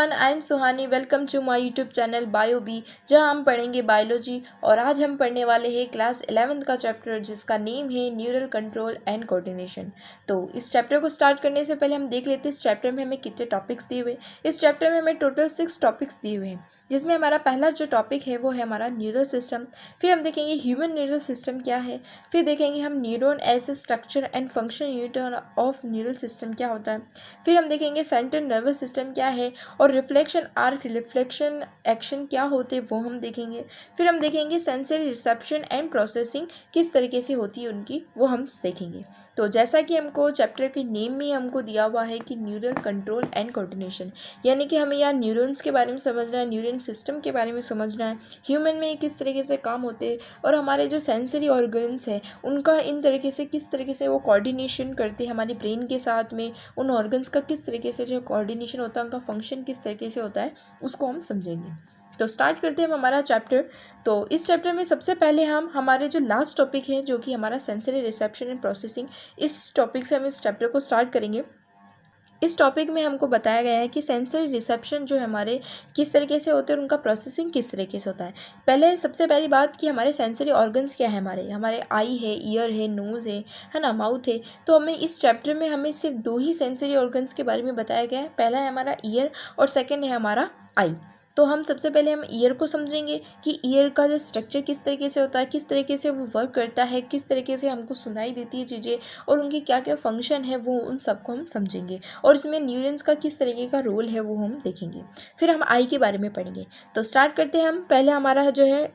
Everyone, I am Suhani. Welcome to my YouTube channel Bio B, जहां हम पढ़ेंगे biology. और आज हम पढ़ने वाले हैं क्लास 11th का चैप्टर, जिसका नेम है न्यूरल कंट्रोल एंड कोऑर्डिनेशन। तो इस चैप्टर को स्टार्ट करने से पहले हम देख लेते हैं इस चैप्टर में हमें कितने टॉपिक्स दिए हुए। इस चैप्टर में हमें टोटल 6 टॉपिक्स दिए हुए हैं, जिसमें हमारा पहला जो टॉपिक है वो है हमारा न्यूरल सिस्टम। फिर हम देखेंगे ह्यूमन न्यूरल सिस्टम क्या है। फिर देखेंगे हम neuron as a structure and function unit of neural system क्या होता है। फिर हम देखेंगे सेंट्रल नर्वस सिस्टम क्या है, और रिफ्लेक्शन आर्क रिफ्लेक्शन एक्शन क्या होते हैं वो हम देखेंगे। फिर हम देखेंगे सेंसरी रिसेप्शन एंड प्रोसेसिंग किस तरीके से होती है उनकी, वो हम देखेंगे। तो जैसा कि हमको चैप्टर के नेम में हमको दिया हुआ है कि न्यूरल कंट्रोल एंड कोऑर्डिनेशन, यानी कि हमें यहाँ न्यूरॉन्स के बारे में समझना है, न्यूरल सिस्टम के बारे में समझना है, ह्यूमन में किस तरीके से काम होते हैं, और हमारे जो सेंसरी ऑर्गन्स है उनका इन तरीके से किस तरीके से वो कोऑर्डिनेशन करते हैं हमारे ब्रेन के साथ में, उन ऑर्गन्स का किस तरीके से जो कोऑर्डिनेशन होता है, उनका फंक्शन किस तरीके से होता है, उसको हम समझेंगे। तो स्टार्ट करते हैं हम हमारा चैप्टर। तो इस चैप्टर में सबसे पहले हम हमारे जो लास्ट टॉपिक है, जो कि हमारा सेंसरी रिसेप्शन एंड प्रोसेसिंग, इस टॉपिक से हम इस चैप्टर को स्टार्ट करेंगे। इस टॉपिक में हमको बताया गया है कि सेंसरी रिसेप्शन जो हमारे किस तरीके से होते हैं और उनका प्रोसेसिंग किस तरीके से होता है। पहले सबसे पहली बात कि हमारे सेंसरी ऑर्गन्स क्या है। हमारे आई है, ईयर है, नोज़ है ना, माउथ है। तो हमें इस चैप्टर में हमें सिर्फ 2 ही सेंसरी ऑर्गन्स के बारे में बताया गया है। पहला है हमारा ईयर और सेकेंड है हमारा आई। तो हम सबसे पहले हम ईयर को समझेंगे कि ईयर का जो स्ट्रक्चर किस तरीके से होता है, किस तरीके से वो वर्क करता है, किस तरीके से हमको सुनाई देती है चीज़ें, और उनकी क्या क्या फंक्शन है, वो उन सबको हम समझेंगे। और इसमें न्यूरॉन्स का किस तरीके का रोल है वो हम देखेंगे। फिर हम आई के बारे में पढ़ेंगे। तो स्टार्ट करते हैं हम। पहले हमारा जो है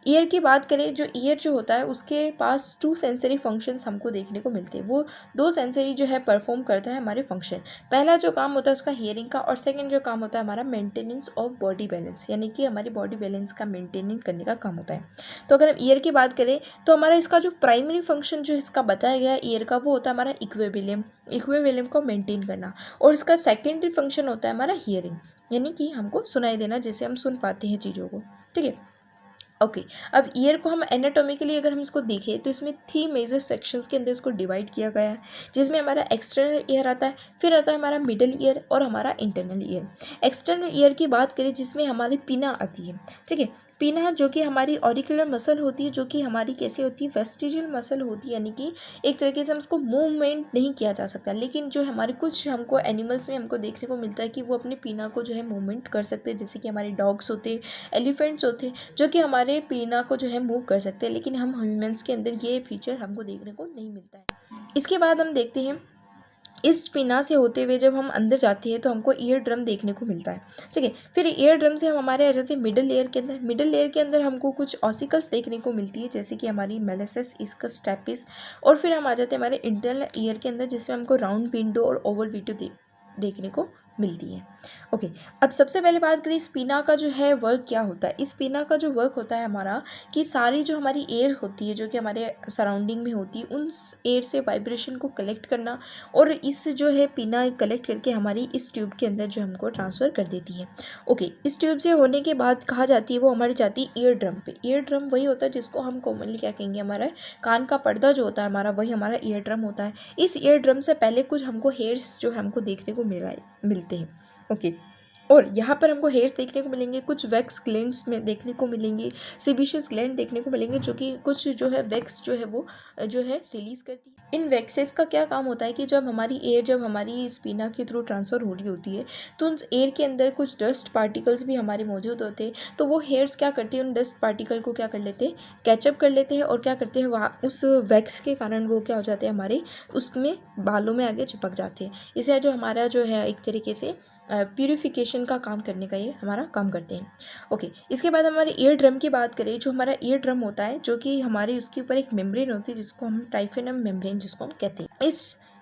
ईयर की बात करें, जो ईयर जो होता है उसके पास 2 सेंसरी फंक्शंस हमको देखने को मिलते हैं। वो 2 सेंसरी जो है परफॉर्म करता है हमारे फंक्शन। पहला जो काम होता है उसका हियरिंग का, और सेकंड जो काम होता है हमारा मेंटेनेंस ऑफ बॉडी बैलेंस, यानी कि हमारी बॉडी बैलेंस का मेंटेन करने का काम होता है। तो अगर हम ईयर की बात करें तो हमारा इसका जो प्राइमरी फंक्शन जो इसका बताया गया है ईयर का, वो होता है हमारा इक्विलिब्रियम को मेंटेन करना। और इसका सेकेंडरी फंक्शन होता है हमारा हियरिंग, यानी कि हमको सुनाई देना, जैसे हम सुन पाते हैं चीज़ों को। ठीक है, ओके। अब ईयर को हम एनाटॉमिकली अगर हम इसको देखें तो इसमें 3 मेजर सेक्शंस के अंदर इसको डिवाइड किया गया है, जिसमें हमारा एक्सटर्नल ईयर आता है, फिर आता है हमारा मिडल ईयर और हमारा इंटरनल ईयर। एक्सटर्नल ईयर की बात करें जिसमें हमारी पिना आती है। ठीक है, पिना जो कि हमारी ऑरिकुलर मसल होती है, जो कि हमारी कैसे होती है, वेस्टिजियल मसल होती है, यानी कि एक तरीके से हम उसको मूवमेंट नहीं किया जा सकता, लेकिन जो हमारे कुछ हमको एनिमल्स में हमको देखने को मिलता है कि वो अपने पिना को जो है मूवमेंट कर सकते हैं, जैसे कि हमारे डॉग्स होते, एलिफेंट्स होते, जो कि हमारे पीना को जो है मूव कर सकते हैं, लेकिन हम ह्यूमंस के अंदर ये फीचर हमको देखने को नहीं मिलता है। इसके बाद हम देखते हैं इस पिना से होते हुए जब हम अंदर जाते हैं तो हमको ईयर ड्रम देखने को मिलता है। ठीक है, फिर ईयर ड्रम से हम हमारे आ जाते हैं मिडल लेयर के अंदर। मिडल लेयर के अंदर हमको कुछ ऑसिकल्स देखने को मिलती है, जैसे कि हमारी मेलिसेस, इसकस, स्टेपिस। और फिर हम आ जाते हैं हमारे इंटरनल ईयर के अंदर, जिसमें हमको राउंड विंडो और ओवल विंडो देखने को मिलती है। ओके, अब सबसे पहले बात करें स्पिना का जो है वर्क क्या होता है। इस स्पिना का जो वर्क होता है हमारा, कि सारी जो हमारी एयर होती है जो कि हमारे सराउंडिंग में होती है, उन एयर से वाइब्रेशन को कलेक्ट करना, और इस जो है पिना कलेक्ट करके हमारी इस ट्यूब के अंदर जो हमको ट्रांसफ़र कर देती है। ओके, इस ट्यूब से होने के बाद कहा जाती है वो हमारी जाती है ईयर ड्रम पे। ईयर ड्रम वही होता है जिसको हम कॉमनली क्या कहेंगे, हमारा कान का पर्दा जो होता है हमारा, वही हमारा ईयर ड्रम होता है। इस ईयर ड्रम से पहले कुछ हमको हेयर्स जो हमको देखने को मिलते हैं। ओके, और यहाँ पर हमको हेयर्स देखने को मिलेंगे, कुछ वैक्स ग्लैंड्स में देखने को मिलेंगे, सेबेशियस ग्लैंड देखने को मिलेंगे, जो कि कुछ जो है वैक्स जो है वो जो है रिलीज़ करती है। इन वैक्सेस का क्या काम होता है कि जब हमारी स्पिना के थ्रू ट्रांसफ़र हो रही होती है, तो उन एयर के अंदर कुछ डस्ट पार्टिकल्स भी हमारे मौजूद होते हैं। तो वो हेयर्स क्या करते हैं, उन डस्ट पार्टिकल को क्या कर लेते हैं, कैचअप कर लेते हैं, और क्या करते हैं, वहाँ उस वैक्स के कारण वो क्या हो जाते हैं, हमारे उसमें बालों में आगे चिपक जाते हैं। इसे जो हमारा जो है एक तरीके से प्यूरिफिकेशन का काम करने का ये हमारा काम करते हैं। ओके, इसके बाद हमारे ईयर ड्रम की बात करें। जो हमारा ईयर ड्रम होता है, जो कि हमारे उसके ऊपर एक मेम्ब्रेन होती है, जिसको हम टाइफेनम मेम्ब्रेन जिसको हम कहते हैं।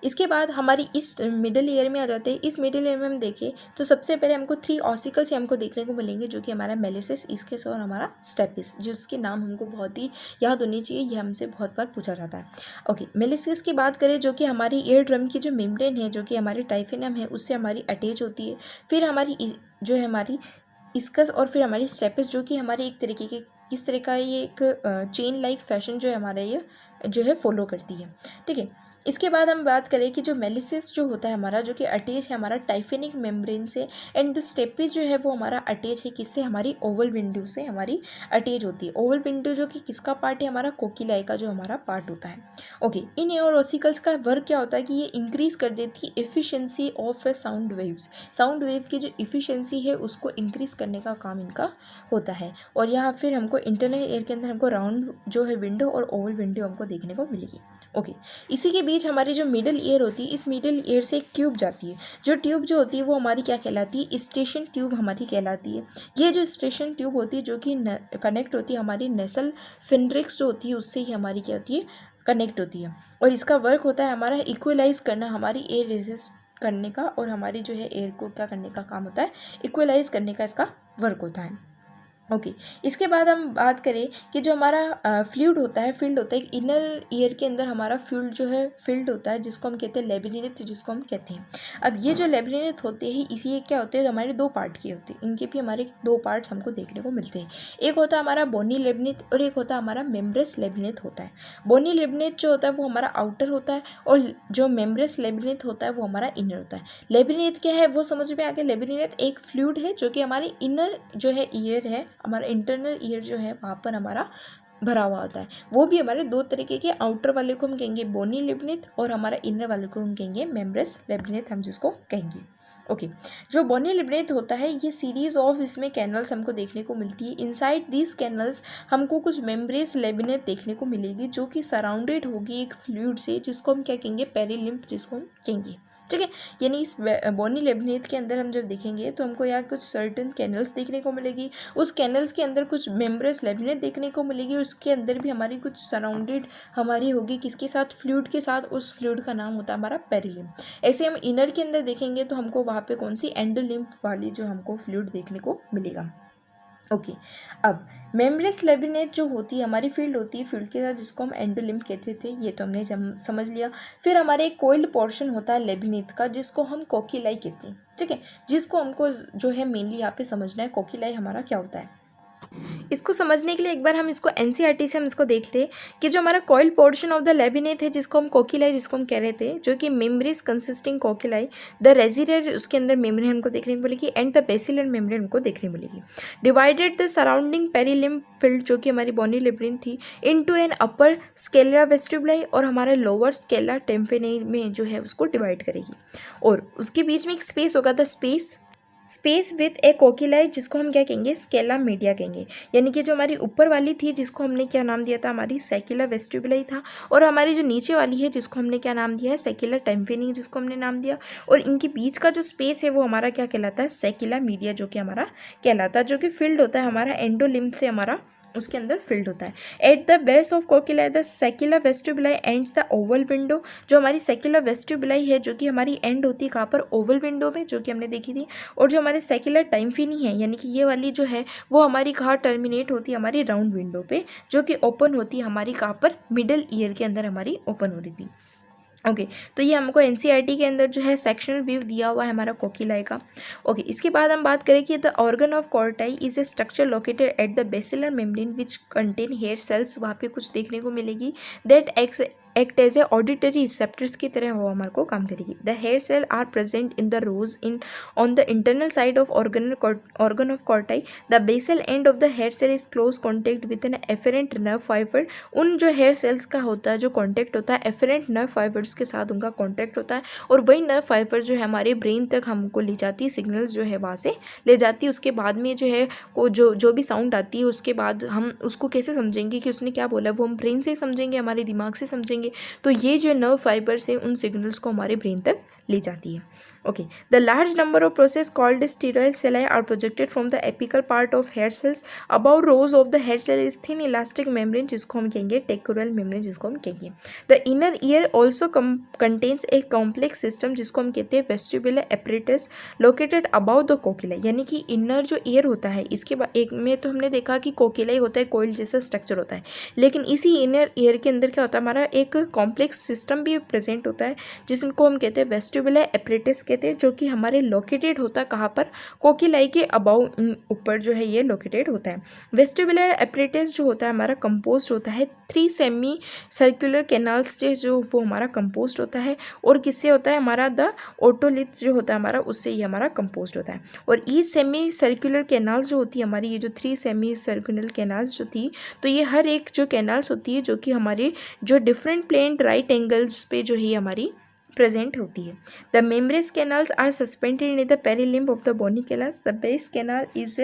इसके बाद हमारी इस मिडल ईयर में आ जाते हैं। इस मिडल ईयर में हम देखें तो सबसे पहले हमको 3 ऑसिकल्स हमको देखने को मिलेंगे, जो कि हमारा मेलिसेस, इसकस और हमारा स्टेपिस, जिसके नाम हमको बहुत ही याद होनी चाहिए, ये हमसे बहुत बार पूछा जाता है। ओके, मेलिसेस की बात करें, जो कि हमारी ईयर ड्रम की जो मेम्ब्रेन है, जो कि हमारी टाइफेनम है, उससे हमारी अटैच होती है। फिर हमारी जो है हमारी इसकस, और फिर हमारी स्टेपिस, जो कि हमारी एक तरीके के किस तरह का ये एक चेन लाइक फैशन जो है हमारा ये जो है फॉलो करती है। ठीक है, इसके बाद हम बात करें कि जो मेलिसिस जो होता है हमारा, जो कि अटैच है हमारा टाइफेनिक मेम्ब्रेन से, एंड द स्टेपिस जो है वो हमारा अटैच है किससे, हमारी ओवल विंडो से हमारी अटैच होती है। ओवल विंडो जो कि किसका पार्ट है, हमारा कोकिलाई का जो हमारा पार्ट होता है। ओके, इन एयर ऑसिकल्स का वर्क क्या होता है कि ये इंक्रीज कर देती है efficiency of sound waves. Sound wave की जो इफिशियंसी है उसको इंक्रीज करने का काम इनका होता है। और यहाँ फिर हमको इंटरनल एयर के अंदर हमको राउंड जो है विंडो और ओवल विंडो हमको देखने को मिलेगी। ओके, इसी के बीच हमारी जो मिडल ईयर होती है, इस मिडल ईयर से एक ट्यूब जाती है। जो ट्यूब जो होती है वो हमारी क्या कहलाती है, स्टेशन ट्यूब हमारी कहलाती है। ये जो स्टेशन ट्यूब होती है जो कि कनेक्ट होती है हमारी नेसल फिनरिक्स जो होती है उससे ही हमारी क्या होती है, कनेक्ट होती है। और इसका वर्क होता है हमारा इक्वलाइज करना, हमारी एयर रेजिस्ट करने का, और हमारी जो है एयर को क्या करने का काम होता है, इक्वलाइज करने का इसका वर्क होता है। ओके, इसके बाद हम बात करें कि जो हमारा फ्लूइड होता है, फील्ड होता है, इनर ईयर के अंदर हमारा फ्लूइड जो है फील्ड होता है जिसको हम कहते हैं लेबिरिन्थ, जिसको हम कहते हैं। अब ये जो लेबिरिन्थ होते हैं इसी क्या होते हैं, हमारे दो पार्ट के होते हैं, इनके भी हमारे दो पार्ट्स हमको देखने को मिलते हैं। एक होता है हमारा बोनी लेबिरिन्थ और एक होता है हमारा मेम्ब्रेस लेबिरिन्थ होता है। बोनी लेबिरिन्थ जो होता है वो हमारा आउटर होता है और जो मेम्ब्रेस लेबिरिन्थ होता है वो हमारा इनर होता है। लेबिरिन्थ क्या है वो समझ में आ गया। लेबिरिन्थ एक फ्लूइड है जो कि हमारी इनर जो है ईयर है, हमारा इंटरनल ईयर जो है वहाँ पर हमारा भरा हुआ होता है। वो भी हमारे दो तरीके के, आउटर वाले को हम कहेंगे बोनी लेबिरिन्थ और हमारा इनर वाले को हम कहेंगे मेम्ब्रेस लेबिरिन्थ, हम जिसको कहेंगे। ओके, जो बोनी लेबिरिन्थ होता है ये सीरीज ऑफ इसमें कैनल्स हमको देखने को मिलती है। इनसाइड दिस कैनल्स हमको कुछ मेम्ब्रेस लेबिरिन्थ देखने को मिलेगी जो कि सराउंडेड होगी एक फ्लूइड से, जिसको हम क्या कहेंगे, पेरीलिम्फ जिसको हम कहेंगे। ठीक है, यानी इस बोनी लेबिरिन्थ के अंदर हम जब देखेंगे तो हमको यहाँ कुछ सर्टेन कैनल्स देखने को मिलेगी, उस कैनल्स के अंदर कुछ मेम्ब्रेस लेबिरिन्थ देखने को मिलेगी, उसके अंदर भी हमारी कुछ सराउंडेड हमारी होगी किसके साथ, फ्लूइड के साथ। उस फ्लूइड का नाम होता है हमारा पेरीलिम्फ। ऐसे हम इनर के अंदर देखेंगे तो हमको वहाँ पे कौन सी, एंडोलिम्फ वाली जो हमको फ्लूइड देखने को मिलेगा। ओके, अब मेम्ब्रेस लेबिरिन्थ जो होती है हमारी फील्ड होती है, फील्ड के साथ जिसको हम एंडोलिम्फ कहते थे, ये तो हमने समझ लिया। फिर हमारे एक कोइल्ड पोर्शन होता है लेबिरिन्थ का जिसको हम कोकिलाई कहते हैं। ठीक है, जिसको हमको जो है मेनली यहाँ पे समझना है, कोकिलाई हमारा क्या होता है। इसको समझने के लिए एक बार हम इसको एनसीईआरटी से हम इसको देख ले कि जो हमारा कॉइल पोर्शन ऑफ द लेबिरिन्थ है जिसको हम कोकिलाई जिसको हम कह रहे थे, जो कि मेम्ब्रेस कंसिस्टिंग कोकिलाई, द रेजियर उसके अंदर मेम्ब्रेन हमको देखने को मिलेगी एंड द बेसिलर मेम्ब्रेन हमको देखने मिलेगी। डिवाइडेड द सराउंडिंग पेरीलिम्फ फील्ड जो कि हमारी बोनी लेबिरिन्थ थी into an upper Scala vestibuli और हमारे लोअर स्केला टेम्पेनी में जो है उसको डिवाइड करेगी। और उसके बीच में एक स्पेस होगा, द स्पेस विथ ए कोकिलाई जिसको हम क्या कहेंगे, स्केला मीडिया कहेंगे। यानी कि जो हमारी ऊपर वाली थी जिसको हमने क्या नाम दिया था, हमारी सेक्युला वेस्टिबुलाई था, और हमारी जो नीचे वाली है जिसको हमने क्या नाम दिया है, सेक्युला टेम्पेनी जिसको हमने नाम दिया। और इनके बीच का जो स्पेस है वो हमारा क्या कहलाता है, सेक्युला मीडिया जो कि हमारा कहलाता है, जो कि फील्ड होता है हमारा एंडोलिम्फ से हमारा उसके अंदर फील्ड होता है। At the base of cochlea the scala vestibuli ends the oval window. जो हमारी सेक्युला वेस्टिबुलाई है जो कि हमारी एंड होती है कहाँ पर, ओवल विंडो में, जो कि हमने देखी थी। और जो हमारे सेक्युला टाइम्फिनी है यानी कि ये वाली जो है वो हमारी कहाँ टर्मिनेट होती है, हमारी राउंड विंडो पे, जो कि ओपन होती है हमारी कहाँ पर, मिडल ईयर के अंदर हमारी ओपन हो रही थी। ओके, तो ये हमको एनसीईआरटी के अंदर जो है सेक्शनल व्यू दिया हुआ है हमारा कोकिलाई का। ओके, इसके बाद हम बात करें कि the organ of Corti is a structure located at the basilar membrane which contain hair cells. वहाँ पे कुछ देखने को मिलेगी that act as a auditory receptors की तरह वो हमारे को काम करेगी। The hair cell are present in the rows in on the internal side of organ of Corti. The basal end of the hair cell is close contact with an afferent nerve fibre. उन जो hair cells का होता है जो contact होता है efferent nerve fibres के साथ उनका कॉन्टेक्ट होता है, और वही नर्व फाइबर जो है हमारे ब्रेन तक हमको ले जाती है, सिग्नल्स जो है वहाँ से ले जाती है। उसके बाद में जो है को जो भी साउंड आती है उसके बाद हम उसको कैसे समझेंगे कि उसने क्या बोला, वो हम ब्रेन से समझेंगे, हमारे दिमाग से समझेंगे। तो ये जो नर्व फाइबर्स है उन सिग्नल्स को हमारे ब्रेन तक ले जाती है। Okay, the large number of process called stereocilia are projected from the apical part of hair cells above rows of the hair cell is thin elastic membrane जिसको हम कहेंगे टेक्टोरल मेम्ब्रेन जिसको हम कहेंगे। The inner ear also contains a complex system जिसको हम कहते हैं vestibular apparatus located above the cochlea. यानी कि इनर जो ईयर होता है इसके बाद एक में तो हमने देखा कि कोकिलाई होता है, कोइल जैसा स्ट्रक्चर होता है, लेकिन इसी इनर ईयर के अंदर क्या होता है, हमारा एक कॉम्प्लेक्स सिस्टम भी प्रेजेंट होता है जिसको हम कहते हैं वेस्टिबुलर एपरेटस कहते हैं, जो कि हमारे लोकेटेड होता है कहाँ पर, कोकिलाई के अबाउ ऊपर जो है ये लोकेटेड होता है। वेस्टिबुलर एपरेटस जो होता है हमारा कंपोज होता है 3 सेमी सर्कुलर कैनाल से, जो वो हमारा कंपोज होता है। और किससे होता है, हमारा द ओटोलिथ जो होता है हमारा, उससे ये हमारा कंपोज होता है। और ई सेमी सर्कुलर कैनाल्स जो होती है हमारी, ये जो 3 सेमी सर्कुलर कैनाल्स जो थी, तो ये हर एक जो कैनाल्स होती है जो कि हमारे जो डिफरेंट प्लेन राइट एंगल्स पे जो है हमारी प्रेजेंट होती है। The membranous canals are suspended in the perilymph of the bony canals. The base canal is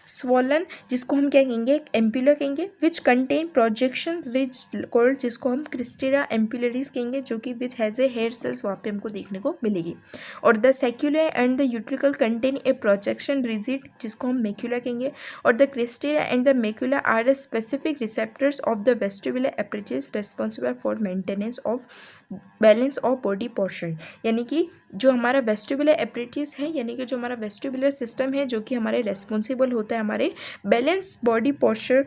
swollen, जिसको हम क्या कहेंगे, एम्पुला कहेंगे, which contain projection which called, जिसको हम क्रिस्टेरा एम्पुलरीज कहेंगे, जो कि which has a hair cells वहाँ पे हमको देखने को मिलेगी। और the saccule and the utricle contain a projection रिजिड, जिसको हम मेक्यूला कहेंगे। और the crista and the मेक्यूला are the specific receptors of the vestibular apparatus responsible for maintenance of balance of body portion. यानी कि जो हमारा वेस्टिबुलर एपरेटस है, यानी कि जो हमारा वेस्टिबुलर सिस्टम है, जो कि हमारे रेस्पॉन्सिबल होता है हमारे बैलेंस बॉडी पोस्चर,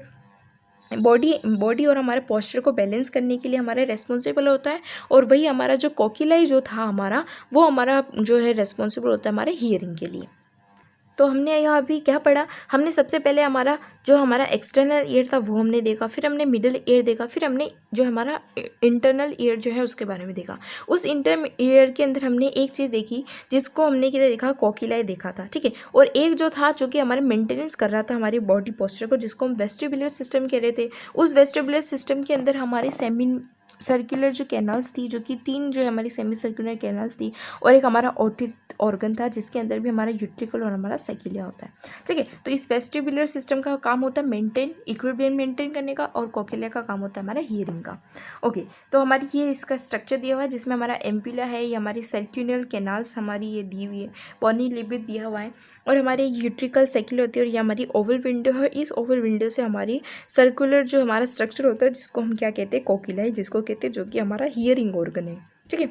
बॉडी और हमारे पोस्चर को बैलेंस करने के लिए हमारे रेस्पॉन्सिबल होता है। और वही हमारा जो कोकिलाई जो था हमारा, वो हमारा जो है रेस्पॉन्सिबल होता है हमारे हियरिंग के लिए। तो हमने यहाँ अभी क्या पढ़ा, हमने सबसे पहले हमारा जो हमारा एक्सटर्नल ईयर था वो हमने देखा, फिर हमने मिडिल ईयर देखा, फिर हमने जो हमारा इंटरनल ईयर जो है उसके बारे में देखा। उस इंटर ईयर के अंदर हमने एक चीज़ देखी जिसको हमने क्या देखा, कोकिलाई देखा था, ठीक है। और एक जो था जो कि हमारे मेंटेनेंस कर रहा था हमारी बॉडी पोस्चर को, जिसको हम वेस्टिबुलर सिस्टम कह रहे थे। उस वेस्टिबुलर सिस्टम के अंदर हमारे सेमी सर्कुलर जो कैनाल्स थी, जो कि 3 जो है हमारी सेमी सर्कुलर कैनाल्स थी, और एक हमारा ओटिक ऑर्गन था जिसके अंदर भी हमारा यूट्रिकल और हमारा सेक्युला होता है, ठीक है। तो इस वेस्टिबुलर सिस्टम का काम होता है मेंटेन, इक्विलिब्रियम मेंटेन करने का, और कोकिला का काम होता है हमारा हियरिंग का। ओके, तो हमारी ये इसका स्ट्रक्चर दिया हुआ है, जिसमें हमारा एम्पुला है, ये हमारी सर्कुलर कैनाल्स हमारी ये दी हुई है, बोनी लिबिड दिया हुआ है, और हमारे यूट्रिकल सेक्युला होती है, और ये हमारी ओवल विंडो है। इस ओवल विंडो से हमारी सर्कुलर जो हमारा स्ट्रक्चर होता है, जिसको हम क्या कहते हैं, कोकिलाई जिसको कहते हैं, जो कि हमारा हियरिंग ऑर्गन है, ठीक है।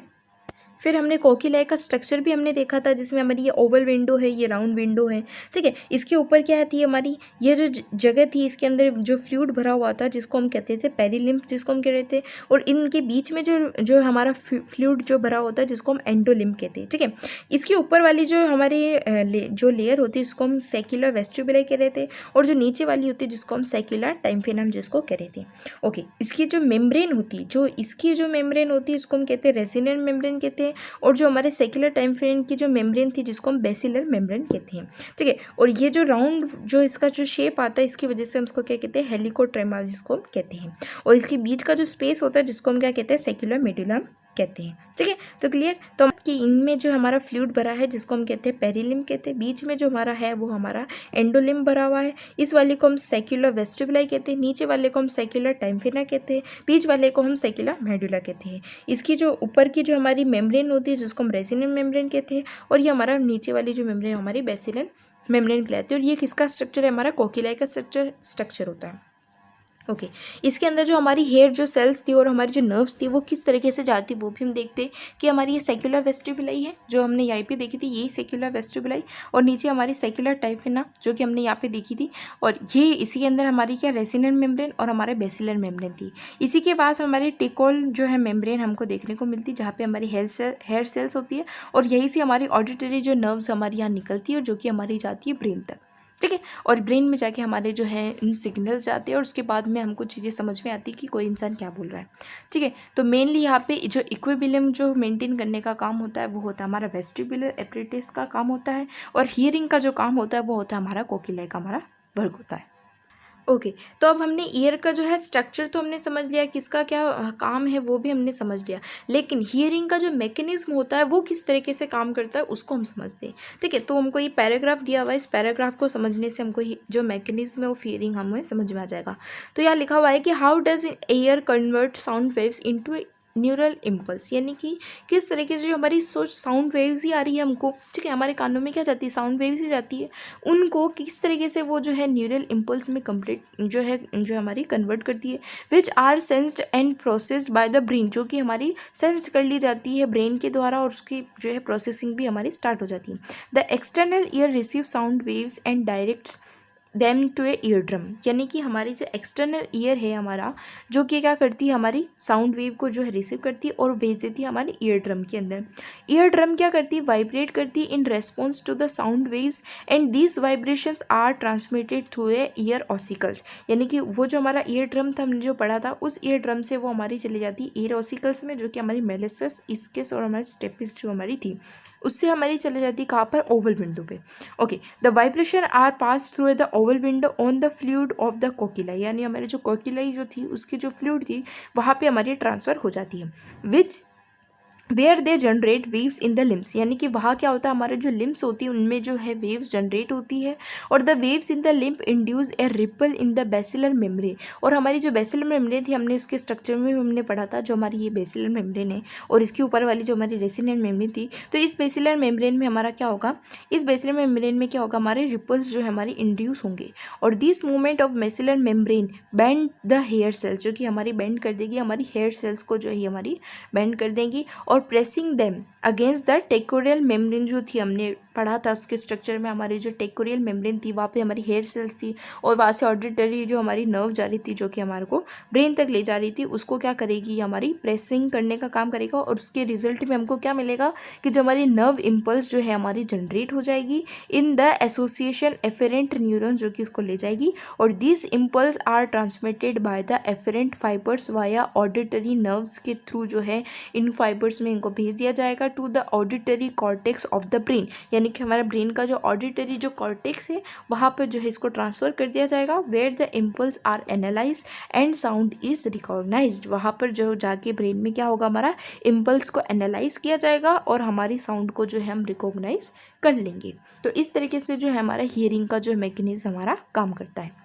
फिर हमने कोकिलाई का स्ट्रक्चर भी हमने देखा था, जिसमें हमारी ये ओवल विंडो है, ये राउंड विंडो है, ठीक है। इसके ऊपर क्या थी हमारी, ये जो जगह थी, इसके अंदर जो फ्लूइड भरा हुआ था, जिसको हम कहते थे पेरिलिम्फ, जिसको हम कह रहे थे। और इनके बीच में जो हमारा फ्लूइड जो भरा होता है, जिसको हम एंडोलिम्फ कहते हैं, ठीक है। इसके ऊपर वाली जो हमारी जो लेयर होती है, जिसको हम सेक्युलर वेस्टिबुलाई कह रहे थे, और जो नीचे वाली होती है, जिसको हम सेक्युलर टाइम्फेनम जिसको कह रहे थे। ओके, इसकी जो मेम्ब्रेन होती है, इसको हम कहते हैं रेसिनेंट मेम्ब्रेन कहते हैं। और जो हमारे सेक्युलर टाइम्फेरम की जो मेम्ब्रेन थी, जिसको हम बेसिलर मेम्ब्रेन कहते हैं, ठीक है। और ये जो राउंड जो इसका जो शेप आता है, इसकी वजह से हम इसको क्या कहते हैं, हेलिकोट्रेमा जिसको हम कहते हैं। और इसके बीच का जो स्पेस होता है, जिसको हम क्या कहते हैं, सेक्युलर मेडुलम कहते हैं, ठीक है। तो क्लियर, तो कि इनमें जो हमारा फ्लूइड भरा है, जिसको हम कहते हैं पेरिलिम्फ कहते हैं, बीच में जो हमारा है वो हमारा एंडोलिम्फ भरा हुआ है। इस वाले को हम सेक्युलर वेस्टिबुलाई कहते हैं, नीचे वाले को हम सेक्युलर टाइम्फेना कहते हैं, बीच वाले को हम सेक्युलर मेडुला कहते हैं। इसकी जो ऊपर की जो हमारी मेम्ब्रेन होती है, जिसको हम रेसिनेंट मेम्ब्रेन कहते हैं, और ये हमारा नीचे वाली जो मेम्ब्रेन हमारी बेसिलर मेम्ब्रेन कहलाती है। और ये किसका स्ट्रक्चर है, हमारा कोकिलाई का स्ट्रक्चर होता है। ओके, इसके अंदर जो हमारी हेयर जो सेल्स थी और हमारी जो नर्व्स थी, वो किस तरीके से जाती, वो भी हम देखते हैं कि हमारी ये सेक्युलर वेस्टिबुलाई है, जो हमने यहाँ पे देखी थी, यही सेक्युलर वेस्टिबुलाई, और नीचे हमारी सेक्युलर टाइम्फेना जो कि हमने यहाँ पे देखी थी। और ये इसी के अंदर हमारी क्या रेसिनेंट मेम्ब्रेन और हमारे बेसिलर मेम्ब्रेन थी। इसी के पास हमारी टिकोल जो है मेम्ब्रेन हमको देखने को मिलती है, जहाँ पे हमारी हेयर सेल्स होती है, और यहीं से हमारी ऑडिटरी जो नर्व्स हमारी यहाँ निकलती है, और जो कि हमारी जाती है ब्रेन तक, ठीक है। और ब्रेन में जाके हमारे जो है इन सिग्नल्स जाते हैं, और उसके बाद में हमको चीज़ें समझ में आती है कि कोई इंसान क्या बोल रहा है, ठीक है। तो मेनली यहाँ पे जो इक्विलिब्रियम जो मेंटेन करने का काम होता है, वो होता है हमारा वेस्टिबुलर एपरेटस का काम होता है, और हियरिंग का जो काम होता है वो होता है हमारा कोकिलाई का हमारा वर्ग होता है। ओके, तो अब हमने ईयर का जो है स्ट्रक्चर तो हमने समझ लिया, किसका क्या काम है वो भी हमने समझ लिया, लेकिन हियरिंग का जो मैकेनिज्म होता है वो किस तरीके से काम करता है उसको हम समझते हैं, ठीक है। तो हमको ये पैराग्राफ दिया हुआ है, इस पैराग्राफ को समझने से हमको जो मैकेनिज्म है वो हियरिंग हमें समझ में आ जाएगा। तो यहाँ लिखा हुआ है कि how does air convert sound waves into neural impulse, यानी कि किस तरीके से जो हमारी सोच साउंड वेव्स ही आ रही है हमको, ठीक है, हमारे कानों में क्या जाती है, साउंड वेव्स ही जाती है, उनको किस तरीके से वो जो है न्यूरल इम्पल्स में कंप्लीट जो हमारी कन्वर्ट करती है, which are sensed and processed by the brain, जो कि हमारी सेंस्ड कर ली जाती है ब्रेन के द्वारा, और उसकी जो है प्रोसेसिंग भी हमारी स्टार्ट हो जाती है। The external ear receive sound waves and directs them to a ear drum, यानी कि हमारी जो एक्सटर्नल ईयर है हमारा, जो कि क्या करती है हमारी साउंड वेव को जो है रिसीव करती है और भेज देती है हमारे ईयर ड्रम के अंदर। ईयर ड्रम क्या करती है, वाइब्रेट करती है in response to the sound waves and these vibrations are transmitted through a ear ossicles, यानी कि वो जो हमारा ईयर ड्रम था हमने जो पढ़ा था, उस ईयर ड्रम से वो हमारी चली जाती है ईयर ऑसिकल्स में, जो कि हमारी मेलिसस, इसकेस और हमारी स्टेपिस जो हमारी थी, उससे हमारी चली जाती है कहाँ पर, ओवल विंडो पे। Okay, the vibration are pass through the oval window on the fluid of the cochlea, यानी हमारी जो कोकिलाई जो थी उसकी जो फ्लूइड थी वहाँ पे हमारी ट्रांसफ़र हो जाती है, which where they generate waves in the lymphs, यानी कि वहाँ क्या होता है, हमारे जो लिम्स होती है उनमें जो है वेव्स जनरेट होती है, और the waves in the limp induce a ripple in the basilar membrane, और हमारी जो बेसिलर मेम्ब्रेन थी हमने इसके स्ट्रक्चर में हमने पढ़ा था, जो हमारी ये बेसिलर मेम्ब्रेन है और इसके ऊपर वाली जो हमारी रेसिनेंट मेम्ब्रेन थी, तो इस बेसिलर मेम्ब्रेन में हमारा क्या होगा, इस बेसिलर मेम्ब्रेन में क्या होगा, हमारे रिपल्स जो है हमारी इंड्यूस होंगे, और this movement of basilar membrane bend the hair cells, जो कि हमारी बेंड कर देगी हमारी हेयर सेल्स को, जो है हमारी बेंड कर देंगी, और pressing them against the tectorial membrane, जो थी हमने पढ़ा था उसके स्ट्रक्चर में, हमारी जो टेकोरियल मेम्ब्रेन थी वहाँ पे हमारी हेयर सेल्स थी, और वहाँ से ऑडिटरी जो हमारी नर्व जा रही थी, जो कि हमारे को ब्रेन तक ले जा रही थी, उसको क्या करेगी, हमारी प्रेसिंग करने का काम करेगा, और उसके रिजल्ट में हमको क्या मिलेगा कि जो हमारी नर्व इम्पल्स जो है हमारी जनरेट हो जाएगी in the association afferent neuron, जो कि इसको ले जाएगी, और this impulse are transmitted by the afferent fibres via auditory nerves के थ्रू, जो है इन फाइबर्स में इनको भेज दिया जाएगा to the auditory cortex of the brain, यानी कि हमारा ब्रेन का जो ऑडिटरी जो कॉर्टेक्स है वहाँ पर जो है इसको ट्रांसफ़र कर दिया जाएगा, where the impulse are analyse and sound is recognised, वहाँ पर जो जाके ब्रेन में क्या होगा, हमारा इम्पल्स को एनालाइज किया जाएगा और हमारी साउंड को जो है हम रिकॉग्नाइज कर लेंगे। तो इस तरीके से जो है हमारा हियरिंग का जो मैकेनिज्म हमारा काम करता है।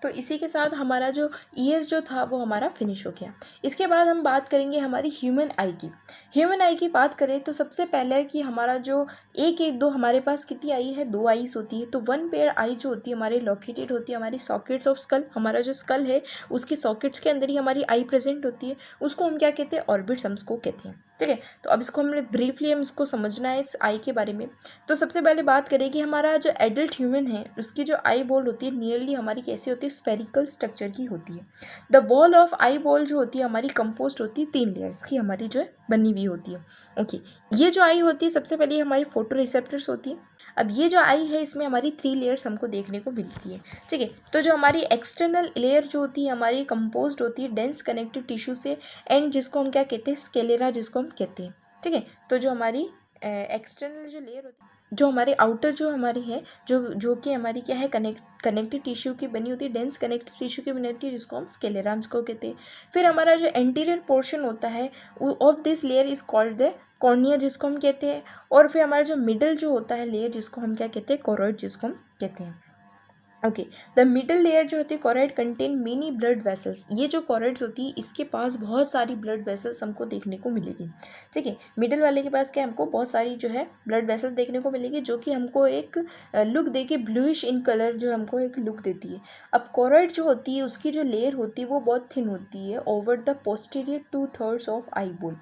तो इसी के साथ हमारा जो ईयर जो था वो हमारा फिनिश हो गया। इसके बाद हम बात करेंगे हमारी ह्यूमन आई की। ह्यूमन आई की बात करें तो सबसे पहले कि हमारा जो एक दो हमारे पास कितनी आई है, 2 आईज होती है। तो वन पेयर आई जो होती है हमारी लोकेटेड होती है हमारी सॉकेट्स ऑफ स्कल, हमारा जो स्कल है उसकी सॉकेट्स के अंदर ही हमारी आई प्रेजेंट होती है, उसको हम क्या कहते हैं, ऑर्बिट्स हम उसको कहते हैं। ठीक है, तो अब इसको हमने ब्रीफली हम इसको समझना है इस आई के बारे में। तो सबसे पहले बात करें कि हमारा जो एडल्ट ह्यूमन है उसकी जो आई बॉल होती है नियरली हमारी कैसी होती है, स्पेरिकल स्ट्रक्चर की होती है। The wall of eye ball जो होती है हमारी कंपोस्ट होती है 3 लेयर्स की हमारी जो है बनी हुई होती है। ओके, ये जो आई होती है सबसे पहले हमारी फोटो रिसेप्टर्स होती है। अब ये जो आई है इसमें हमारी 3 लेयर्स हमको देखने को मिलती है। ठीक है, तो जो हमारी एक्सटर्नल लेयर जो होती है हमारी कंपोज्ड होती है डेंस कनेक्टिव टिश्यू से, एंड जिसको हम क्या कहते हैं, स्केलेरा जिसको हम कहते हैं। ठीक है, तो जो हमारी एक्सटर्नल जो लेयर होती है, जो हमारी आउटर जो हमारी है जो कि हमारी क्या है, कनेक्टिव टिश्यू की बनी होती है, डेंस कनेक्टिव टिश्यू की बनी होती है, जिसको हम स्केलेरा को कहते हैं। फिर हमारा जो एंटीरियर पोर्शन होता है of this layer is called the cornea जिसको हम कहते हैं। और फिर हमारा जो मिडल जो होता है लेयर जिसको हम क्या कहते हैं, कोरोइड जिसको हम कहते हैं। ओके, द मिडल लेयर जो होती है choroid contain many blood vessels. ये जो कोरोइड्स होती है इसके पास बहुत सारी ब्लड वेसल्स हमको देखने को मिलेगी। ठीक है, मिडल वाले के पास क्या हमको बहुत सारी जो है ब्लड वेसल्स देखने को मिलेगी, जो कि हमको एक लुक देके ब्लूइश इन कलर जो हमको एक लुक देती है। अब कोरोइड जो होती है उसकी जो लेयर होती है वो बहुत थिन होती है ओवर द पोस्टीरियर 2/3 ऑफ आई बोल,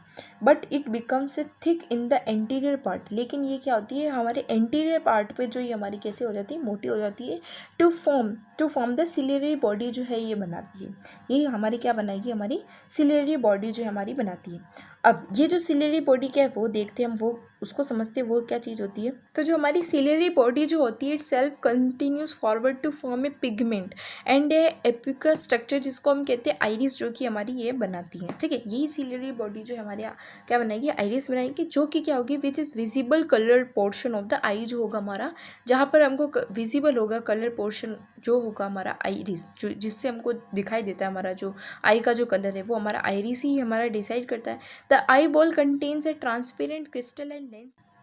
but it becomes a thick in the anterior part. लेकिन ये क्या होती है, हमारे एंटीरियर पार्ट पे जो ये हमारी कैसे हो जाती है, मोटी हो जाती है, to form the ciliary body जो है ये बनाती है। ये हमारी क्या बनाएगी, हमारी सिलेरी बॉडी जो है हमारी बनाती है। अब ये जो सिलेरी बॉडी क्या है वो देखते हैं हम, वो उसको समझते हैं वो क्या चीज़ होती है। तो जो हमारी सिलेरी बॉडी जो होती है itself continues forward to form a pigment and a opaque structure जिसको हम कहते हैं आइरिस, जो कि हमारी ये बनाती है। ठीक है, यही सिलेरी बॉडी जो है हमारे क्या बनाएगी, आइरिस बनाएगी, जो कि क्या होगी, which is visible colour portion of the eye जो होगा हमारा, जहाँ पर हमको विजिबल होगा कलर पोर्शन जो होगा हमारा आइरिस, जो जिससे हमको दिखाई देता है हमारा जो आई का जो कलर है वो हमारा आइरिस ही हमारा डिसाइड करता है। The eyeball contains a transparent crystal and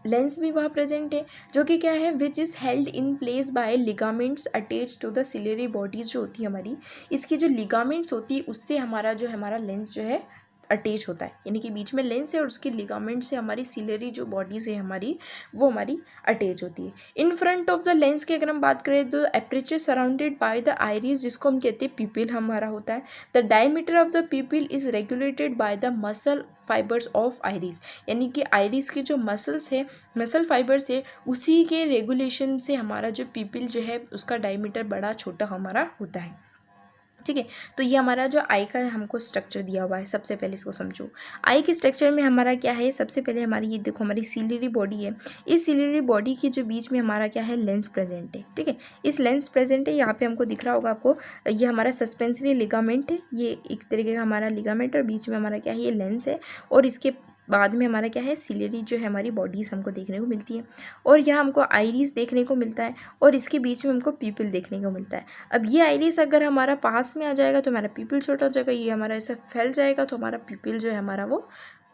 lens भी वहाँ प्रेजेंट है, जो कि क्या है, which is held in place by ligaments attach to the ciliary bodies जो होती है हमारी, इसकी जो लिगामेंट्स होती है उससे हमारा जो हमारा लेंस जो है अटैच होता है, यानी कि बीच में लेंस है और उसकी लिगामेंट से हमारी सिलरी जो बॉडीज है हमारी वो हमारी अटैच होती है। In front of the lens की अगर हम बात करें तो aperture surrounded by the iris जिसको हम कहते हैं पिपिल हमारा होता है। The diameter of the pupil is regulated by the muscle fibres of iris, यानी कि आइरिस के जो मसल्स है मसल फाइबर्स है उसी के रेगुलेशन से हमारा जो पिपिल जो है उसका डायमीटर बड़ा छोटा हमारा होता है। ठीक है, तो ये हमारा जो आई का हमको स्ट्रक्चर दिया हुआ है, सबसे पहले इसको समझो। आई के स्ट्रक्चर में हमारा क्या है, सबसे पहले हमारी ये देखो हमारी सिलियरी बॉडी है। इस सिलियरी बॉडी के जो बीच में हमारा क्या है, लेंस प्रेजेंट है। ठीक है, इस लेंस प्रेजेंट है, यहाँ पे हमको दिख रहा होगा आपको, ये हमारा सस्पेंसरी लिगामेंट है, ये एक तरीके का हमारा लिगामेंट, और बीच में हमारा क्या है, ये लेंस है, और इसके बाद में हमारा क्या है, सिलियरी जो है हमारी बॉडीज़ हमको देखने को मिलती है, और यहाँ हमको आइरिस देखने को मिलता है, और इसके बीच में हमको पीपल देखने को मिलता है। अब ये आइरिस अगर हमारा पास में आ जाएगा तो हमारा पीपल छोटा हो जाएगा, ये हमारा ऐसा फैल जाएगा तो हमारा पीपल जो है हमारा वो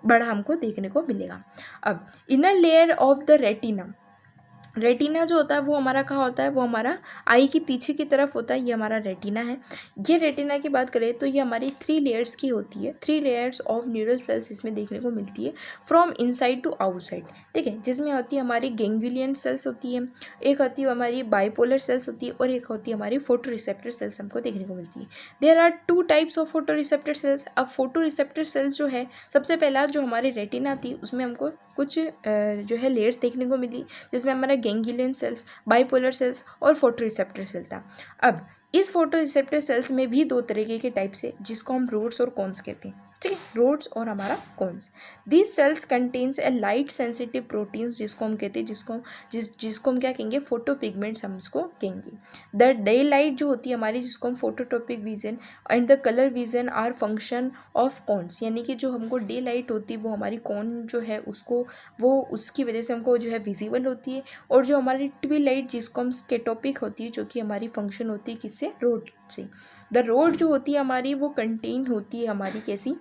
बड़ा हमको देखने को मिलेगा। अब inner layer of the retina, retina जो होता है वो हमारा कहाँ होता है, वो हमारा आई के पीछे की तरफ होता है, ये हमारा रेटिना है। ये रेटिना की बात करें तो ये हमारी 3 लेयर्स की होती है, 3 लेयर्स ऑफ न्यूरल सेल्स इसमें देखने को मिलती है फ्रॉम इनसाइड टू आउटसाइड। ठीक है, जिसमें होती है हमारी गैंग्लियन सेल्स होती है, एक होती है हमारी बाइपोलर सेल्स होती है, और एक होती है हमारी फोटो रिसेप्टर सेल्स हमको देखने को मिलती है। There are 2 types of photoreceptor cells. अब फोटो रिसेप्टर सेल्स जो है, सबसे पहला जो हमारी रेटिना थी उसमें हमको कुछ जो है लेयर्स देखने को मिली, जिसमें हमारा गैंग्लियन सेल्स, बाइपोलर सेल्स और फोटो रिसेप्टर सेल था। अब इस फोटो रिसेप्टर सेल्स में भी 2 तरीके के टाइप्स है, जिसको हम रोड्स और कॉन्स कहते हैं। ठीक है, रोड्स और हमारा cones. This cells contains a light sensitive proteins, जिसको हम कहते हैं, जिसको हम क्या कहेंगे, फोटो पिगमेंट्स हम इसको कहेंगे। द डे लाइट जो होती है हमारी, जिसको हम photopic vision and the colour vision are function of cones, यानी कि जो हमको डे लाइट होती है वो हमारी कॉन जो है उसको, वो उसकी वजह से हमको जो है विजिबल होती है, और जो हमारी ट्विलाइट जिसको हम स्केटोपिक होती है, जो कि हमारी फंक्शन होती है किससे, रोड से। द रोड जो होती है हमारी वो कंटेन होती है हमारी कैसी,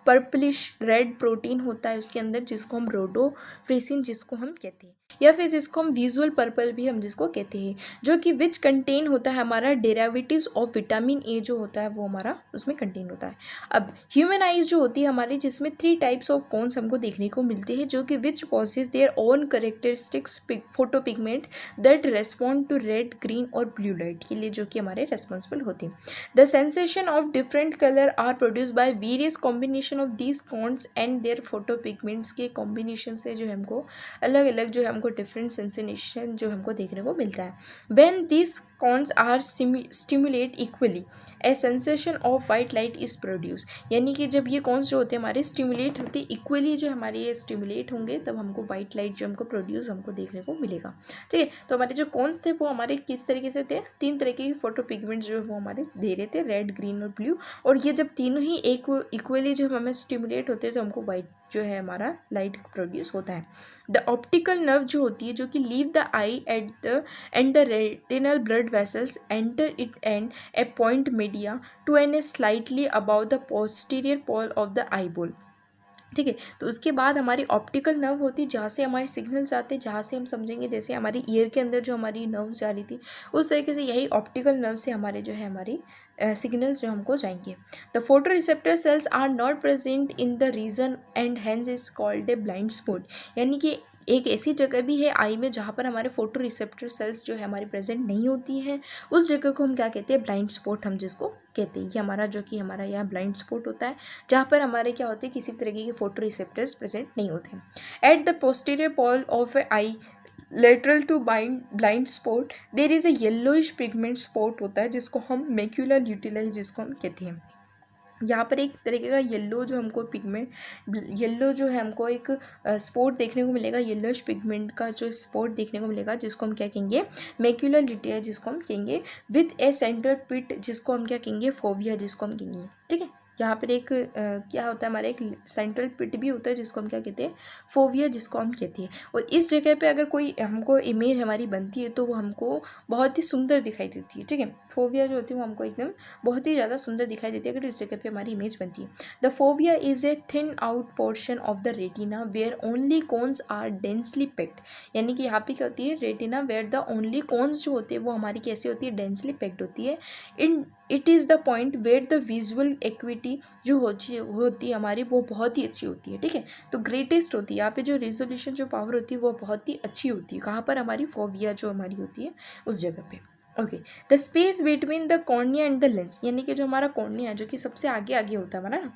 पर्पलिश रेड प्रोटीन होता है उसके अंदर, जिसको हम रोडोफ्रेसिन जिसको हम कहते हैं, या फिर जिसको हम विजुअल पर्पल भी हम जिसको कहते हैं, जो कि विच कंटेन होता है हमारा डेरिवेटिव्स ऑफ विटामिन ए जो होता है वो हमारा उसमें कंटेन होता है। अब ह्यूमन आइज जो होती है हमारी, जिसमें 3 टाइप्स ऑफ कॉन्स हमको देखने को मिलते हैं, जो कि which possess their own characteristics photo pigment that respond to red, green और ब्लू लाइट के लिए, जो कि हमारे रेस्पॉन्सिबल होते हैं। The sensation of different colour are produce by various combination of these cones and their photo pigments के combination से जो हमको अलग अलग जो हमको डिफरेंट सेंसेशन जो हमको देखने को मिलता है। When these cones are stimulate equally a sensation of white light is produce, यानी कि जब ये कॉन्स जो होते हैं हमारे स्टिमुलेट होते हैं इक्वली, जो हमारे ये स्टिमुलेट होंगे तब हमको वाइट लाइट जो हमको प्रोड्यूस हमको देखने को मिलेगा। ठीक है, तो हमारे जो कॉन्स थे वो हमारे किस तरीके से थे, 3 तरीके के फोटो पिगमेंट्स जो वो हमारे दे रहे थे, रेड, ग्रीन और ब्लू, और ये जब तीनों ही एक इक्वली जो हमें स्टिमुलेट होते हैं तो हमको वाइट जो है हमारा लाइट प्रोड्यूस होता है। द ऑप्टिकल नर्व जो होती है, जो कि leave the eye at the end the retinal blood vessels enter it and a point medial to an a slightly above the posterior pole of the eyeball. ठीक है, तो उसके बाद हमारी ऑप्टिकल नर्व होती है, जहाँ से हमारे सिग्नल्स जाते हैं, जहाँ से हम समझेंगे जैसे हमारी ईयर के अंदर जो हमारी नर्व्स जा रही थी, उस तरीके से यही ऑप्टिकल नर्व से हमारे जो है हमारी सिग्नल्स जो हमको जाएंगे। The photoreceptor cells are not present in the region and hence is called a blind spot, यानी कि एक ऐसी जगह भी है आई में जहाँ पर हमारे फोटो रिसेप्टर सेल्स जो है हमारी प्रेजेंट नहीं होती हैं, उस जगह को हम क्या कहते हैं, ब्लाइंड स्पॉट हम जिसको कहते हैं। ये हमारा जो कि हमारा यहाँ ब्लाइंड स्पॉट होता है, जहाँ पर हमारे क्या होते हैं, किसी तरीके के फोटो रिसेप्टर्स प्रेजेंट नहीं होते। At the posterior pole of a eye lateral to blind spot there is a yellowish pigment spot होता है, जिसको हम मैक्यूलर ल्यूटिलाई जिसको हम कहते हैं। यहाँ पर एक तरीके का येलो जो हमको पिगमेंट, येलो जो है हमको एक स्पॉट देखने को मिलेगा, येलोइश पिगमेंट का जो स्पॉट देखने को मिलेगा, जिसको हम क्या कहेंगे, मैक्यूलर ल्यूटिलाई जिसको हम कहेंगे, विथ ए सेंट्रल पिट जिसको हम क्या कहेंगे, फोविया जिसको हम कहेंगे। ठीक है, यहाँ पर एक क्या होता है, हमारा एक सेंट्रल पिट भी होता है जिसको हम क्या कहते हैं, फोविया जिसको हम कहते हैं। और इस जगह पे अगर कोई हमको इमेज हमारी बनती है तो वो हमको बहुत ही सुंदर दिखाई देती है। ठीक है, फोविया जो होती है वो हमको एकदम बहुत ही ज़्यादा सुंदर दिखाई देती है अगर इस जगह पे हमारी इमेज बनती है। The fovea is a thin out portion of the retina where only cones are densely packed, यानी कि यहाँ पे क्या होती है, retina where the only cones जो होते हैं वो हमारी कैसी होती है, डेंसली पैक्ड होती है। In it is the point where the visual acuity जो होती है हमारी वो बहुत ही अच्छी होती है, ठीक है। तो ग्रेटेस्ट होती है यहाँ पे, जो रेजोल्यूशन जो पावर होती है वो बहुत ही अच्छी होती है। कहाँ पर? हमारी फोविया जो हमारी होती है उस जगह पे। Okay, the space between the cornea and the lens, यानी कि जो हमारा कॉर्निया है जो कि सबसे आगे आगे होता है हमारा ना,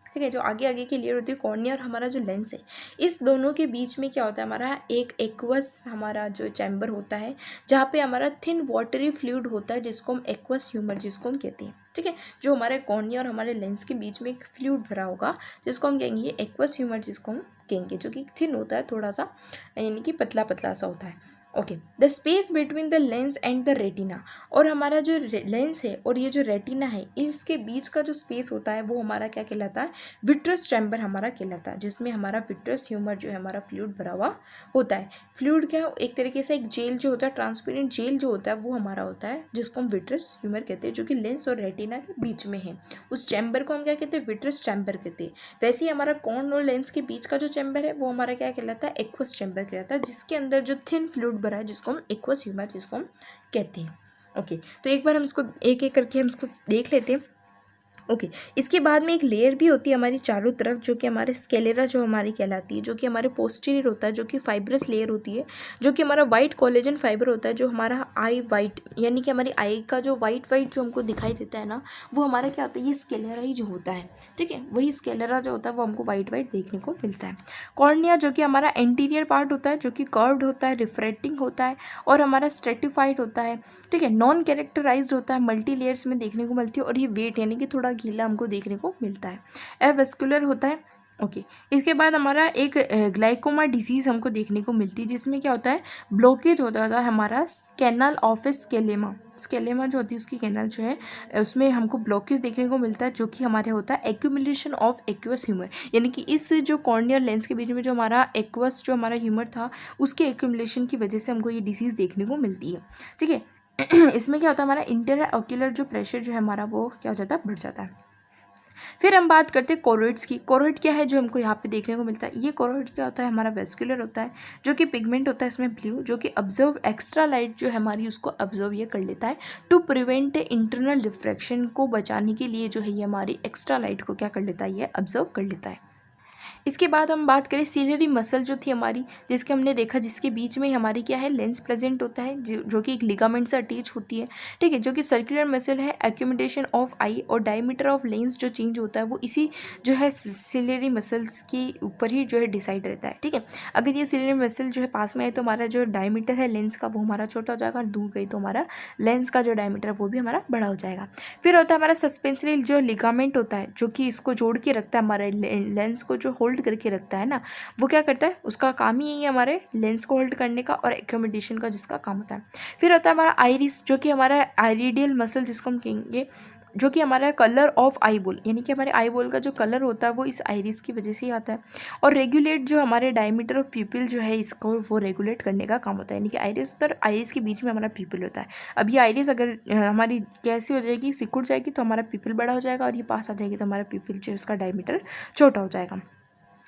ठीक है, जो आगे आगे की लेयर होती है कॉर्निया और हमारा जो लेंस है, इस दोनों के बीच में क्या होता है हमारा एक एक्वस हमारा जो चैम्बर होता है, जहाँ पे हमारा थिन वाटरी फ्लूइड होता है जिसको हम एक्वस ह्यूमर जिसको हम कहते हैं, ठीक है। जो हमारे कॉर्निया और हमारे लेंस के बीच में एक फ्लूइड भरा होगा जिसको हम कहेंगे एक्वस ह्यूमर जिसको हम कहेंगे, जो कि थिन होता है थोड़ा सा, यानी कि पतला पतला सा होता है। Okay, the space between the lens and the retina, और हमारा जो लेंस है और ये जो रेटिना है इसके बीच का जो स्पेस होता है वो हमारा क्या कहलाता है? विट्रस चैम्बर हमारा कहलाता है, जिसमें हमारा विट्रस ह्यूमर जो है हमारा फ्लूइड भरा हुआ होता है। फ्लूइड क्या है? एक तरीके से एक जेल जो होता है, ट्रांसपेरेंट जेल जो होता है वो हमारा होता है जिसको हम विट्रस ह्यूमर कहते हैं, जो कि लेंस और रेटिना के बीच में है। उस चैम्बर को हम क्या कहते हैं? विट्रस चैम्बर कहते हैं। वैसे ही हमारा कॉर्न और लेंस के बीच का जो चैम्बर है वो हमारा क्या कहलाता है? एक्वस चैम्बर कहलाता है, जिसके अंदर जो थिन फ्लूइड भरा है जिसको हम एक्वस ह्यूमर जिसको हम कहते हैं। ओके, तो एक बार हम इसको एक एक करके हम इसको देख लेते हैं। ओके, इसके बाद में एक लेयर भी होती है हमारी चारों तरफ, जो कि हमारे स्केलेरा जो हमारी कहलाती है, जो कि हमारे पोस्टीरियर होता है, जो कि फाइब्रस लेयर होती है, जो कि हमारा वाइट कोलेजन फाइबर होता है, जो हमारा आई वाइट यानी कि हमारी आई का जो वाइट वाइट जो हमको दिखाई देता है ना, वो हमारा क्या होता है? ये स्केलेरा ही जो होता है, ठीक है, वही स्केलेरा जो होता है वो हमको वाइट वाइट देखने को मिलता है। कॉर्निया जो कि हमारा एंटीरियर पार्ट होता है, जो कि कर्व्ड होता है, रिफ्रैक्टिंग होता है और हमारा स्ट्रेटिफाइड होता है, ठीक है, नॉन कैरेक्टराइज्ड होता है, मल्टी लेयर्स में देखने को मिलती है, और ये वेट यानी कि थोड़ा गीला हमको देखने को मिलता है, एवेस्कुलर होता है। ओके, इसके बाद हमारा एक ग्लाइकोमा डिजीज़ हमको देखने को मिलती है, जिसमें क्या होता है? ब्लॉकेज होता है हमारा कैनाल ऑफ स्केलेमा। स्केलेमा जो होती है उसकी कैनाल जो है उसमें हमको ब्लॉकेज देखने को मिलता है, जो कि हमारे होता है एक्यूमुलेशन ऑफ एक्वस ह्यूमर, यानी कि इस जो कॉर्नियल लेंस के बीच में जो हमारा एक्वस जो हमारा ह्यूमर था उसके एक्यूमुलेशन की वजह से हमको ये डिसीज़ देखने को मिलती है, ठीक है। इसमें क्या होता है? हमारा इंटर ऑक्यूलर जो प्रेशर जो है हमारा वो क्या हो जाता है? बढ़ जाता है। फिर हम बात करते हैं कोरोइड्स की। कोरोइड क्या है जो हमको यहाँ पे देखने को मिलता है? ये कोरोइड क्या होता है? हमारा वेस्कुलर होता है, जो कि पिगमेंट होता है इसमें ब्लू, जो कि ऑब्जर्व एक्स्ट्रा लाइट जो है हमारी उसको ऑब्जर्व ये कर लेता है टू प्रिवेंट इंटरनल रिफ्रैक्शन को बचाने के लिए जो है ये हमारी एक्स्ट्रा लाइट को क्या कर लेता है? ये ऑब्जर्व कर लेता है। इसके बाद हम बात करें सिलियरी मसल जो थी हमारी, जिसके हमने देखा जिसके बीच में हमारी क्या है? लेंस प्रेजेंट होता है, जो कि एक लिगामेंट से अटैच होती है, ठीक है, जो कि सर्कुलर मसल है, एक्यूमुलेशन ऑफ आई और डायमीटर ऑफ लेंस जो चेंज होता है वो इसी जो है सिलियरी मसल्स के ऊपर ही जो है डिसाइड रहता है, ठीक है। अगर ये सिलियरी मसल जो है पास में आए तो हमारा जो डायमीटर है लेंस का वो हमारा छोटा हो जाएगा, दूर गई तो हमारा लेंस का जो डायमीटर है वो भी हमारा बड़ा हो जाएगा। फिर होता है हमारा सस्पेंसरी जो लिगामेंट होता है, जो कि इसको जोड़ के रखता है, हमारे लेंस को जो होल्ड करके रखता है ना, वो क्या करता है? उसका काम ही यही है हमारे लेंस को होल्ड करने का और एक्योमोडेशन का जिसका काम होता है। फिर होता है हमारा आइरिस, जो कि हमारा आइरिडियल मसल जिसको हम कहेंगे, जो कि हमारा कलर ऑफ आई बॉल, यानी कि हमारे आई बॉल का जो कलर होता है वो इस आइरिस की वजह से ही आता है। और रेगुलेट जो हमारे डायमीटर ऑफ प्यूपिल जो है इसको वो रेगुलेट करने का काम होता है, यानी कि आइरिस होता है और आइरिस के बीच में हमारा प्यूपिल होता है। अब ये आइरिस अगर हमारी कैसी हो जाएगी? सिकुड़ जाएगी तो हमारा प्यूपिल बड़ा हो जाएगा, और ये पास आ जाएगी तो हमारा प्यूपिल जो है उसका डायमीटर छोटा हो जाएगा।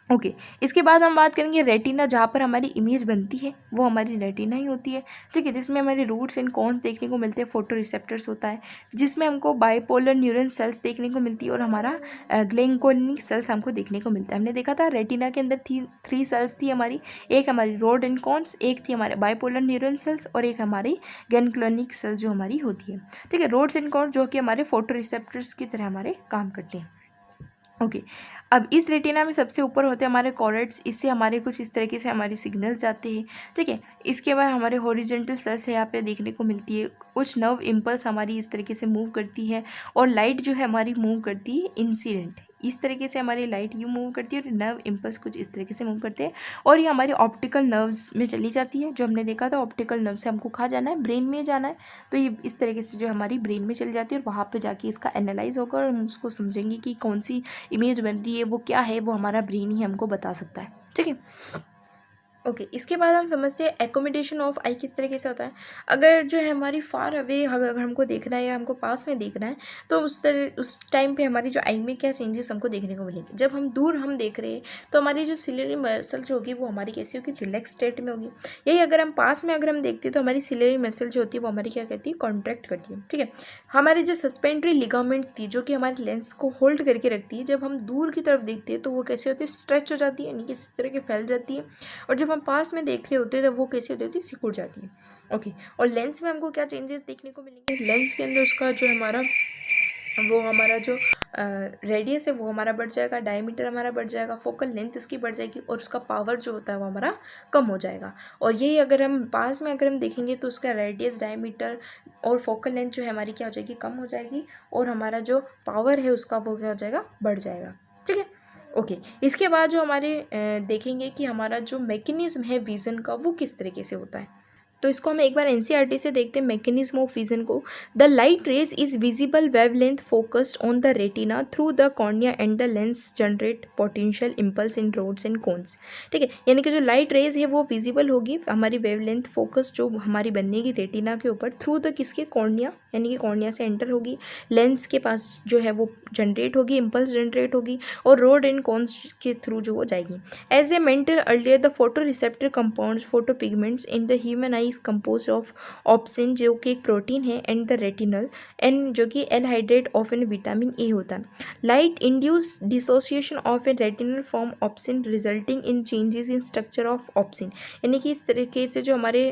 ओके, इसके बाद हम बात करेंगे रेटिना, जहाँ पर हमारी इमेज बनती है वो हमारी रेटिना ही होती है, ठीक है, जिसमें हमारे रूट्स एंड कॉन्स देखने को मिलते हैं, फोटो रिसेप्टर्स होता है, जिसमें हमको बाइपोलर न्यूरॉन सेल्स देखने को मिलती है और हमारा ग्लैंकोलिनिक सेल्स हमको देखने को मिलता है। हमने देखा था रेटिना के अंदर 3 सेल्स थी हमारी, एक हमारी रोड एंड कॉन्स, एक थी हमारे बाइपोलर न्यूरॉन सेल्स और एक हमारी ग्लैंकोलिनिक सेल्स जो हमारी होती है, ठीक है, रोड्स एंड कॉन्स जो कि हमारे फोटो रिसेप्टर्स की तरह हमारे काम करते हैं। ओके, अब इस रेटिना में सबसे ऊपर होते हैं हमारे कॉर्टेक्स, इससे हमारे कुछ इस तरीके से हमारे सिग्नल्स जाते हैं, ठीक है। इसके बाद हमारे हॉरिजॉन्टल सेल्स है यहाँ पे देखने को मिलती है, कुछ नर्व इम्पल्स हमारी इस तरीके से मूव करती है और लाइट जो है हमारी मूव करती है इंसिडेंट, इस तरीके से हमारी लाइट यूँ मूव करती है और नर्व इम्पल्स कुछ इस तरीके से मूव करते हैं और ये हमारी ऑप्टिकल नर्व्स में चली जाती है। जो हमने देखा था ऑप्टिकल नर्व से हमको कहाँ जाना है? ब्रेन में जाना है, तो ये इस तरीके से जो हमारी ब्रेन में चली जाती है और वहाँ पे जाके इसका एनालाइज होकर हम उसको समझेंगे कि कौन सी इमेज बन रही है, वो क्या है, वो हमारा ब्रेन ही हमको बता सकता है, ठीक है। ओके इसके बाद हम समझते हैं एकोमोडेशन ऑफ आई किस तरीके से होता है। अगर जो है हमारी फार अवे अगर हमको देखना है या हमको पास में देखना है तो उस टाइम पे हमारी जो आई में क्या चेंजेस हमको देखने को मिलेंगे। जब हम दूर हम देख रहे हैं तो हमारी जो सिलेरी मसल जो होगी वो हमारी कैसी होगी, रिलैक्स स्टेट में होगी। यही अगर हम पास में अगर हम देखते हैं तो हमारी सिलेरी मसल जो होती है वो हमारी क्या करती है, कॉन्ट्रैक्ट करती है। ठीक है, हमारी जो सस्पेंडरी लिगामेंट थी जो कि हमारे लेंस को होल्ड करके रखती है, जब हम दूर की तरफ देखते हैं तो वो कैसे होती है, स्ट्रेच हो जाती है, यानी कि इस तरह के फैल जाती है। और जब हम पास में देख रहे होते हैं तब वो कैसी होती है, सिकुड़ जाती है। ओके, और लेंस में हमको क्या चेंजेस देखने को मिलेंगे, लेंस के अंदर उसका जो हमारा जो रेडियस है वो हमारा बढ़ जाएगा, डायमीटर हमारा बढ़ जाएगा, फोकल लेंथ उसकी बढ़ जाएगी और उसका पावर जो होता है वो हमारा कम हो जाएगा। और यही अगर हम पास में अगर हम देखेंगे तो उसका रेडियस, डायमीटर और फोकल लेंथ जो है हमारी क्या हो जाएगी, कम हो जाएगी और हमारा जो पावर है उसका वो क्या हो जाएगा, बढ़ जाएगा। ठीक है, ओके इसके बाद जो हमारे देखेंगे कि हमारा जो मैकेनिज्म है विज़न का वो किस तरीके से होता है। तो इसको हम एक बार एनसीईआरटी से देखते हैं मैकेनिज्म ऑफ विजन को। The light rays is visible wavelength focused on the retina through the cornea and the lens generate potential impulse in rods and cones. ठीक है, यानी कि जो लाइट रेज है वो विजिबल होगी हमारी वेवलेंथ फोकस जो हमारी बनेगी रेटिना के ऊपर थ्रू द किसके, कॉर्निया, यानी कि कॉर्निया से एंटर होगी, लेंस के पास जो है वो जनरेट होगी, इम्पल्स जनरेट होगी और रोड एंड कोन्स के थ्रू जो वो जाएगी। एज ए मेंटर earlier the photoreceptor compounds photopigments in the human eye is compose of opsin जो कि एक प्रोटीन है एंड द रेटिनल एन जो कि aldehyde of an vitamin A होता है। Light induce dissociation of a retinal from opsin resulting in changes in structure of opsin, यानी कि इस तरीके से जो हमारे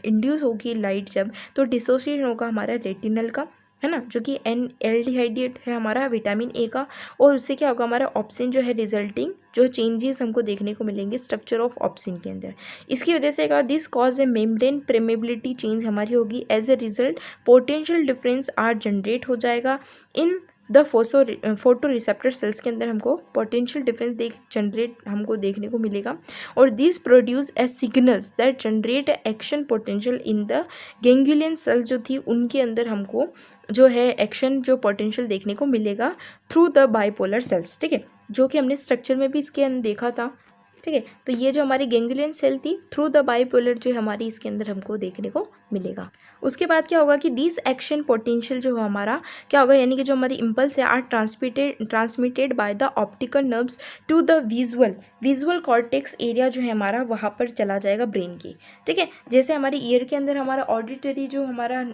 इंड्यूस होगी लाइट जब तो डिसोसिएशन होगा हमारा रेटिनल का, है ना, जो कि एन एल्डिहाइडेट है हमारा विटामिन ए का, और उससे क्या होगा हमारा ऑप्सिन जो है रिजल्टिंग जो चेंजेस हमको देखने को मिलेंगे स्ट्रक्चर ऑफ ऑप्सिन के अंदर। इसकी वजह से क्या, this cause a membrane permeability change हमारी होगी। As a result potential difference are generate हो जाएगा in the photoreceptor cells के अंदर हमको पोटेंशियल डिफरेंस जनरेट हमको देखने को मिलेगा। और this produce a signals that generate action potential in the ganglion cells जो थी उनके अंदर हमको जो है एक्शन जो पोटेंशियल देखने को मिलेगा थ्रू द बाइपोलर सेल्स। ठीक है, जो कि हमने स्ट्रक्चर में भी इसके अंदर देखा था। ठीक है, तो ये जो हमारी गैंग्लियन सेल थी थ्रू द बाइपोलर जो हमारी इसके अंदर हमको देखने को मिलेगा। उसके बाद क्या होगा कि दिस एक्शन पोटेंशियल जो हमारा क्या होगा, यानी कि जो हमारी इम्पल्स है are transmitted by the optical nerves to the visual cortex area जो है हमारा वहाँ पर चला जाएगा ब्रेन की। ठीक है, जैसे हमारी ईयर के अंदर हमारा ऑडिटरी जो हमारा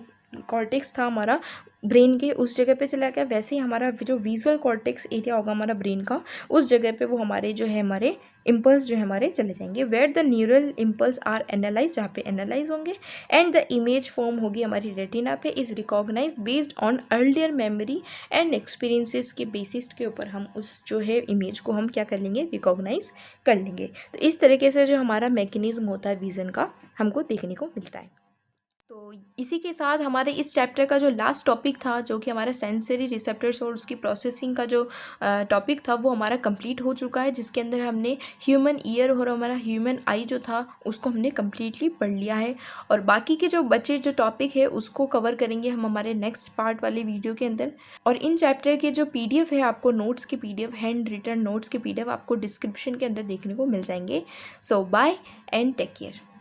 कॉर्टेक्स था हमारा ब्रेन के उस जगह पे चला गया, वैसे ही हमारा जो विजुअल कॉर्टेक्स एरिया होगा हमारा ब्रेन का उस जगह पे वो हमारे जो है हमारे इम्पल्स जो है हमारे चले जाएंगे। Where the neural impulse are analyse, जहाँ पे एनालाइज होंगे एंड द इमेज फॉर्म होगी हमारी रेटिना पे is recognise based on earlier memory and experiences के बेसिस के ऊपर हम उस जो है इमेज को हम क्या कर लेंगे, रिकॉग्नाइज कर लेंगे। तो इस तरीके से जो हमारा मैकेनिज्म होता है विजन का हमको देखने को मिलता है। तो इसी के साथ हमारे इस चैप्टर का जो लास्ट टॉपिक था जो कि हमारा सेंसरी रिसेप्टर्स और उसकी प्रोसेसिंग का जो टॉपिक था वो हमारा कंप्लीट हो चुका है, जिसके अंदर हमने ह्यूमन ईयर और हमारा ह्यूमन आई जो था उसको हमने कम्प्लीटली पढ़ लिया है। और बाकी के जो बचे जो टॉपिक है उसको कवर करेंगे हम हमारे नेक्स्ट पार्ट वाले वीडियो के अंदर। और इन चैप्टर के जो PDF है आपको नोट्स के PDF, हैंड रिटन नोट्स के PDF आपको डिस्क्रिप्शन के अंदर देखने को मिल जाएंगे। सो बाय एंड टेक केयर।